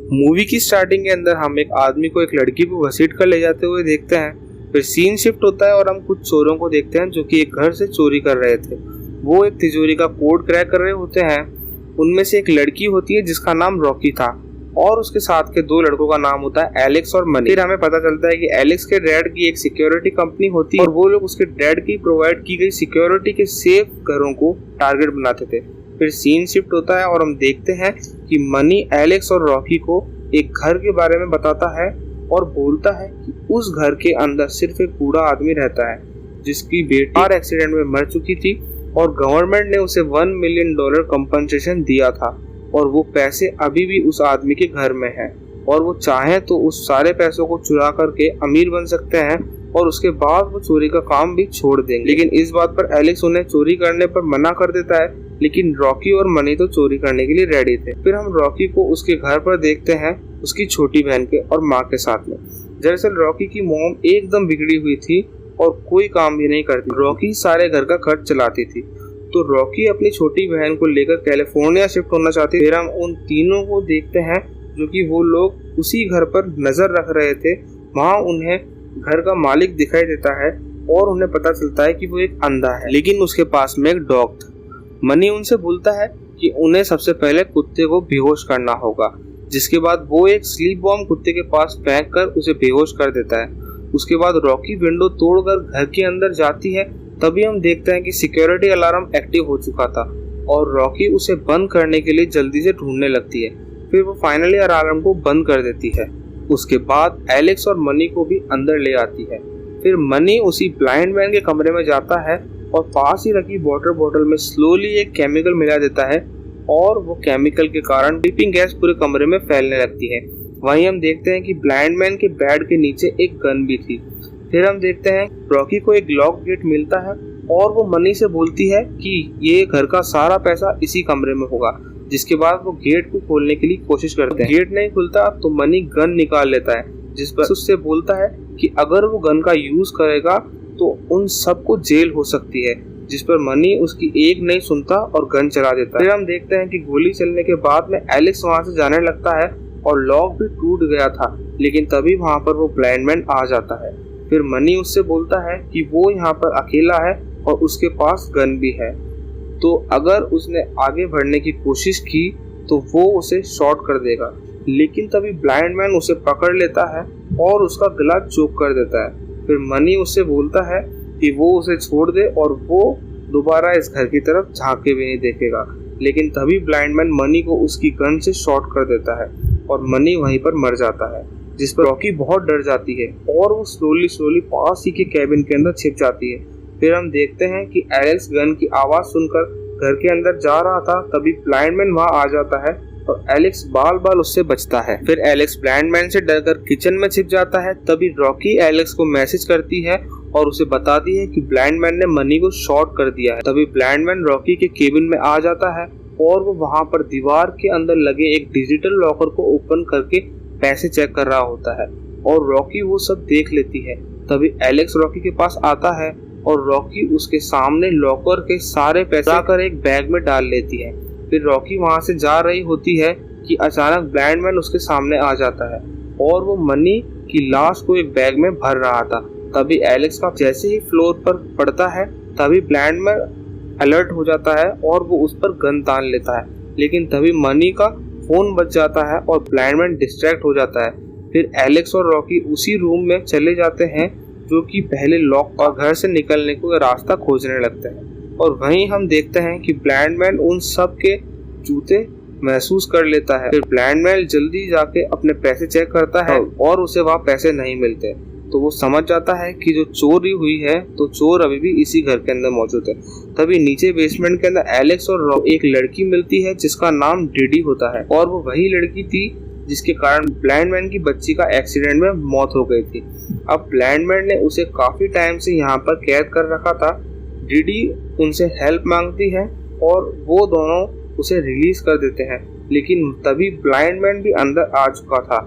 Movie की starting के अंदर हम एक आदमी को एक लड़की को घसीट कर ले जाते हुए देखते हैं। फिर सीन शिफ्ट होता है और हम कुछ चोरों को देखते हैं जो कि एक घर से चोरी कर रहे थे। वो एक तिजोरी का कोड क्रैक कर रहे होते हैं। उनमें से एक लड़की होती है जिसका नाम रॉकी था और उसके साथ के दो लड़कों का नाम होता है एलेक्स और मनी। फिर हमें पता चलता है कि एलेक्स के डैड की एक सिक्योरिटी कंपनी होती है और वो लोग उसके डैड की प्रोवाइड की गई सिक्योरिटी के सेफ घरों को टारगेट बनाते थे। फिर सीन शिफ्ट होता है और हम देखते हैं कि मनी एलेक्स और रॉकी को एक घर के बारे में बताता है और बोलता है कि उस घर के अंदर सिर्फ एक बूढ़ा आदमी रहता है जिसकी बेटी कार एक्सीडेंट में मर चुकी थी और गवर्नमेंट ने उसे $1 मिलियन कंपनसेशन दिया था और वो पैसे अभी भी उस आदमी के घर में हैं और वो चाहे तो उस सारे पैसों को चुरा करके अमीर बन सकते हैं और उसके बाद वो चोरी का काम भी छोड़ देंगे। लेकिन इस बात पर एलेक्स उन्हें चोरी करने पर मना कर देता है, लेकिन रॉकी और मनी तो चोरी करने के लिए रेडी थे। फिर हम रॉकी को उसके घर पर देखते हैं उसकी छोटी बहन के और माँ के साथ में। दरअसल रॉकी की मॉम एकदम बिगड़ी हुई थी और कोई काम भी नहीं करती। रॉकी सारे घर का खर्च चलाती थी, तो रॉकी अपनी छोटी बहन को लेकर कैलिफोर्निया शिफ्ट होना चाहती। फिर हम उन तीनों को देखते हैं जो कि वो लोग उसी घर पर नजर रख रहे थे। वहाँ उन्हें घर का मालिक दिखाई देता है और उन्हें पता चलता है कि वो एक अंधा है, लेकिन उसके पास में एक डॉग था। मनी उनसे बोलता है कि उन्हें सबसे पहले कुत्ते को बेहोश करना होगा, जिसके बाद वो एक स्लीप बॉम्ब कुत्ते के पास फेंक कर उसे बेहोश कर देता है। उसके बाद रॉकी विंडो तोड़कर घर के अंदर जाती है। तभी हम देखते हैं कि सिक्योरिटी अलार्म एक्टिव हो चुका था और रॉकी उसे बंद करने के लिए जल्दी से ढूंढने लगती है। फिर वो फाइनली अलार्म को बंद कर देती है। उसके बाद एलेक्स और मनी को भी अंदर ले आती है। फिर मनी उसी ब्लाइंड मैन के कमरे में जाता है और पास ही रखी वाटर बोतल में स्लोली एक केमिकल मिला देता है और वो केमिकल के कारण स्लीपिंग गैस पूरे कमरे में फैलने लगती है। वहीं हम देखते हैं कि ब्लाइंड मैन के बेड के नीचे एक गन भी थी। फिर हम देखते हैं रॉकी को एक लॉक गेट मिलता है और वो मनी से बोलती है कि ये घर का सारा पैसा इसी कमरे में होगा, जिसके बाद वो गेट को खोलने के लिए कोशिश करते हैं। गेट नहीं खुलता तो मनी गन निकाल लेता है, जिस पर उससे बोलता है कि अगर वो गन का यूज करेगा तो उन सबको जेल हो सकती है, जिस पर मनी उसकी एक नहीं सुनता और गन चला देता है। फिर हम देखते हैं कि गोली चलने के बाद में एलेक्स वहां से जाने लगता है और लॉक भी टूट गया था, लेकिन तभी वहां पर वो ब्लाइंड मैन आ जाता है। फिर मनी उससे बोलता है कि वो यहाँ पर अकेला है और उसके पास गन भी है, तो अगर उसने आगे बढ़ने की कोशिश की तो वो उसे शॉट कर देगा। लेकिन तभी ब्लाइंड मैन उसे पकड़ लेता है और उसका गला चोक कर देता है। फिर मनी उससे बोलता है कि वो उसे छोड़ दे और वो दोबारा इस घर की तरफ झांके भी नहीं देखेगा। लेकिन तभी ब्लाइंड मैन मनी को उसकी गन से शॉट कर देता है और मनी वहीं पर मर जाता है, जिस पर रॉकी बहुत डर जाती है और वो स्लोली पास ही के कैबिन के अंदर छिप जाती है। फिर हम देखते हैं कि एलेक्स गन की आवाज सुनकर घर के अंदर जा रहा था। तभी ब्लाइंड मैन वहां आ जाता है और एलेक्स बाल उससे बचता है। फिर एलेक्स ब्लाइंड मैन से डरकर किचन में छिप जाता है। तभी रॉकी एलेक्स को मैसेज करती है और उसे बताती है कि ब्लाइंड मैन ने मनी को शॉट कर दिया है। तभी ब्लाइंड मैन रॉकी के केबिन में आ जाता है और वो वहां पर दीवार के अंदर लगे एक डिजिटल लॉकर को ओपन करके पैसे चेक कर रहा होता है और रॉकी वो सब देख लेती है। तभी एलेक्स रॉकी के पास आता है और रॉकी उसके सामने लॉकर के सारे पैसे लाकर एक बैग में डाल लेती है। फिर रॉकी वहां से जा रही होती है कि अचानक ब्लाइंड मैन उसके सामने आ जाता है और वो मनी की लाश को एक बैग में भर रहा था। तभी एलेक्स का जैसे ही फ्लोर पर पड़ता है तभी ब्लाइंड मैन अलर्ट हो जाता है और वो उस पर गन तान लेता है, लेकिन तभी मनी का फोन बच जाता है और ब्लाइंड मैन डिस्ट्रैक्ट हो जाता है। फिर एलेक्स और रॉकी उसी रूम में चले जाते हैं जो कि पहले लॉक और घर से निकलने को रास्ता खोजने लगते हैं। और वहीं हम देखते हैं कि ब्लाइंड मैन उन सब के जूते महसूस कर लेता है। फिर ब्लाइंड मैन जल्दी जाके अपने पैसे चेक करता है और उसे वहाँ पैसे नहीं मिलते, तो वो समझ जाता है कि जो चोरी हुई है तो चोर अभी भी इसी घर के अंदर मौजूद है। तभी नीचे बेसमेंट के अंदर एलेक्स और एक लड़की मिलती है जिसका नाम डिडी होता है और वो वही लड़की थी जिसके कारण ब्लाइंड मैन की बच्ची का एक्सीडेंट में मौत हो गई थी। अब ब्लाइंड मैन ने उसे काफी टाइम से यहाँ पर कैद कर रखा था। डिडी उनसे हेल्प मांगती है और वो दोनों उसे रिलीज कर देते हैं, लेकिन तभी ब्लाइंड मैन भी अंदर आ चुका था।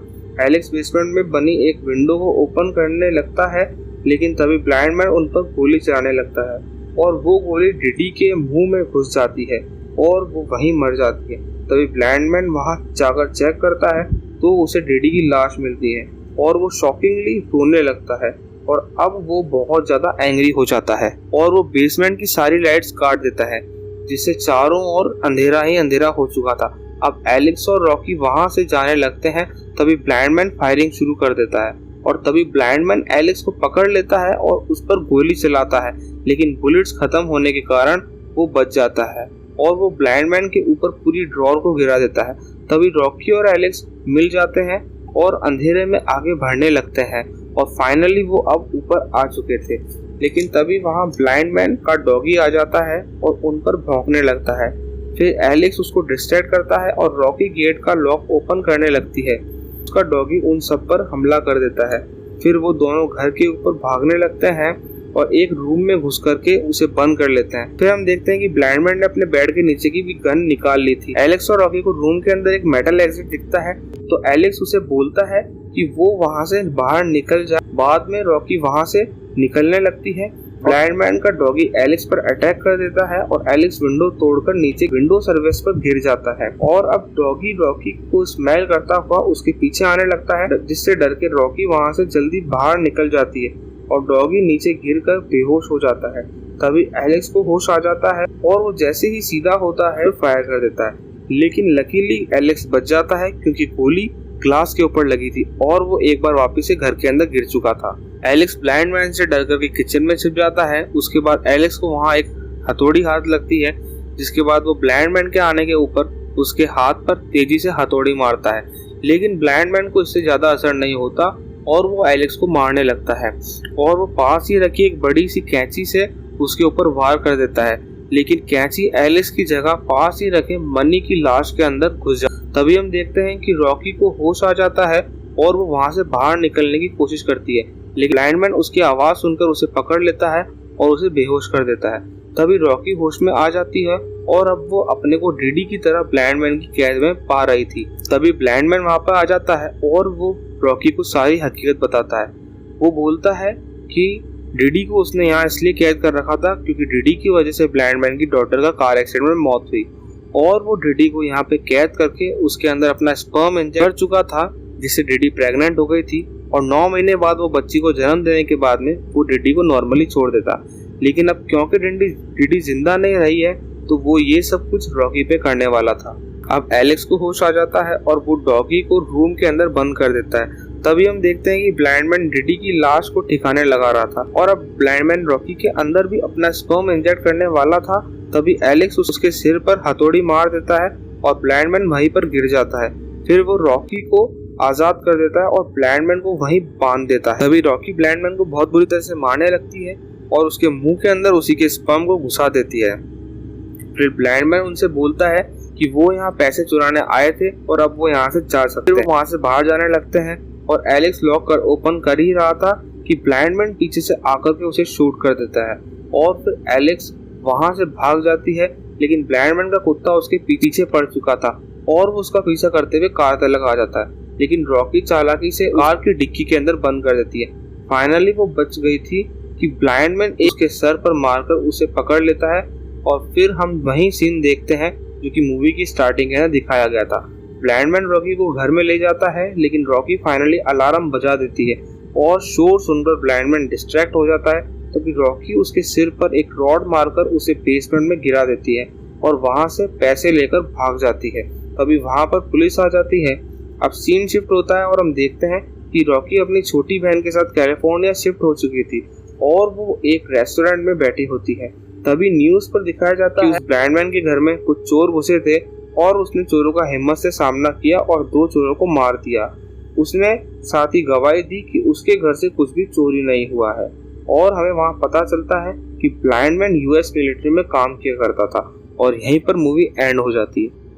एलेक्स बेसमेंट में बनी एक विंडो को ओपन करने लगता है, लेकिन तभी ब्लाइंड मैन उन पर गोली चलाने लगता है और वो गोली डिडी के मुंह में घुस जाती है और वो वहीं मर जाती है। तभी ब्लाइंड मैन वहां जाकर चेक करता है तो उसे डैडी की लाश मिलती है और वो शॉकिंगली रोने लगता है और अब वो बहुत ज्यादा एंग्री हो जाता है और वो बेसमेंट की सारी लाइट्स काट देता है, जिससे चारों ओर अंधेरा ही अंधेरा हो चुका था। अब एलेक्स और रॉकी वहां से जाने लगते हैं, तभी ब्लाइंडमैन फायरिंग शुरू कर देता है और तभी ब्लाइंडमैन एलेक्स को पकड़ लेता है और उस पर गोली चलाता है, लेकिन बुलेट्स खत्म होने के कारण वो बच जाता है और वो ब्लाइंडमैन के ऊपर पूरी ड्रॉर को गिरा देता है। तभी रॉकी और एलेक्स मिल जाते हैं और अंधेरे में आगे बढ़ने लगते हैं और फाइनली वो अब ऊपर आ चुके थे, लेकिन तभी वहाँ ब्लाइंडमैन का डॉगी आ जाता है और उन पर भौंकने लगता है। फिर एलेक्स उसको डिस्ट्रैक्ट करता है और रॉकी गेट का लॉक ओपन करने लगती है। उसका डॉगी उन सब पर हमला कर देता है। फिर वो दोनों घर के ऊपर भागने लगते हैं और एक रूम में घुस करके उसे बंद कर लेते हैं। फिर हम देखते हैं कि ब्लाइंडमैन ने अपने बेड के नीचे की भी गन निकाल ली थी। एलेक्स और रॉकी को रूम के अंदर एक मेटल एग्जिट दिखता है, तो एलेक्स उसे बोलता है कि वो वहां से बाहर निकल जाए। बाद में रॉकी वहां से निकलने लगती है। ब्लाइंडमैन का डॉगी एलेक्स पर अटैक कर देता है और एलेक्स विंडो तोड़कर नीचे विंडो सर्विस पर गिर जाता है और अब डॉगी रॉकी को स्मेल करता हुआ उसके पीछे आने लगता है, जिससे डर के रॉकी वहां से जल्दी बाहर निकल जाती है और डॉगी नीचे गिरकर बेहोश हो जाता है। तभी एलेक्स को होश आ जाता है और वो जैसे ही सीधा होता है फायर कर देता है, लेकिन लकीली एलेक्स बच जाता है क्योंकि गोली ग्लास के ऊपर लगी थी और वो एक बार वापस से घर के अंदर गिर चुका था। एलेक्स ब्लाइंडमैन से डर करके किचन में छिप जाता है। उसके बाद एलेक्स को वहाँ एक हथौड़ी हाथ लगती है, जिसके बाद वो ब्लाइंडमैन के आने के ऊपर उसके हाथ पर तेजी से हथौड़ी मारता है, लेकिन ब्लाइंडमैन को इससे ज्यादा असर नहीं होता और वो एलेक्स को मारने लगता है और वो पास ही रखी एक बड़ी सी कैंची से उसके ऊपर वार कर देता है, लेकिन कैंची एलेक्स की जगह पास ही रखे मनी की लाश के अंदर घुस जाती है। तभी हम देखते हैं कि रॉकी को होश आ जाता है और वो वहां से बाहर निकलने की कोशिश करती है, लेकिन ब्लाइंडमैन उसकी आवाज सुनकर उसे पकड़ लेता है और उसे बेहोश कर देता है। तभी रॉकी होश में आ जाती है और अब वो अपने को डीडी की तरह ब्लाइंडमैन की कैद में पा रही थी। तभी ब्लाइंडमैन वहां पर आ जाता है और वो रॉकी को सारी हकीकत बताता है। वो बोलता है कि डीडी को उसने यहाँ इसलिए कैद कर रखा था क्योंकि डीडी की वजह से ब्लाइंडमैन की डॉटर का कार एक्सीडेंट में मौत हुई और वो डीडी को यहाँ पे कैद करके उसके अंदर अपना स्पर्म इंजेक्ट कर चुका था, जिससे डीडी प्रेग्नेंट हो गई थी और 9 महीने बाद वो बच्ची को जन्म देने के बाद में वो डीडी को नॉर्मली छोड़ देता। लेकिन अब क्योंकि डीडी जिंदा नहीं रही है तो वो ये सब कुछ रॉकी पे करने वाला था। अब एलेक्स को होश आ जाता है और वो डॉगी को रूम के अंदर बंद कर देता है। तभी हम देखते हैं कि ब्लाइंडमैन डीडी की लाश को ठिकाने लगा रहा था और अब ब्लाइंडमैन रॉकी के अंदर भी अपना स्पर्म इंजेक्ट करने वाला था। तभी एलेक्स उसके सिर पर हथौड़ी मार देता है और ब्लाइंडमैन वहीं पर गिर जाता है। फिर वो रॉकी को आजाद कर देता है और ब्लाइंडमैन को वहीं बांध देता है। तभी रॉकी ब्लाइंडमैन को बहुत बुरी तरह से मारने लगती है और उसके मुंह के अंदर उसी के स्पर्म को घुसा देती है। फिर ब्लाइंडमैन उनसे बोलता है कि वो यहाँ पैसे चुराने आए थे और अब वो यहाँ से जा सकते हैं। वो वहाँ से बाहर जाने लगते हैं और एलेक्स लॉक कर ओपन कर ही रहा था कि ब्लाइंडमैन पीछे से आकर के उसे शूट कर देता है और फिर एलेक्स वहां से भाग जाती है, लेकिन ब्लाइंडमैन का कुत्ता उसके पीछे पड़ चुका था और वो उसका पीछा करते हुए कार तक आ जाता है, लेकिन रॉकी चालाकी से कार की डिक्की के अंदर बंद कर देती है। फाइनली वो बच गई थी कि ब्लाइंडमैन उसके सर पर मारकर उसे पकड़ लेता है और फिर हम वही सीन देखते हैं जो कि मूवी की स्टार्टिंग है दिखाया गया था। ब्लाइंडमैन रॉकी को घर में ले जाता है, लेकिन रॉकी फाइनली अलार्म बजा देती है और शोर सुनकर ब्लाइंडमैन डिस्ट्रैक्ट हो जाता है। तभी रॉकी उसके सिर पर एक रॉड मारकर उसे बेसमेंट में गिरा देती है और वहां से पैसे लेकर भाग जाती है। तभी वहां पर पुलिस आ जाती है। अब सीन शिफ्ट होता है और हम देखते हैं कि रॉकी अपनी छोटी बहन के साथ कैलिफोर्निया शिफ्ट हो चुकी थी और वो एक रेस्टोरेंट में बैठी होती है। तभी न्यूज पर दिखाया जाता है ब्लाइंडमैन के घर में कुछ चोर घुसे थे और उसने चोरों का हिम्मत से सामना किया और 2 चोरों को मार दिया। उसने साथ ही गवाही दी कि उसके घर से कुछ भी चोरी नहीं हुआ है और हमें वहां पता चलता है कि ब्लाइंडमैन यूएस मिलिट्री में काम किया करता था और यहीं पर मूवी एंड हो जाती है।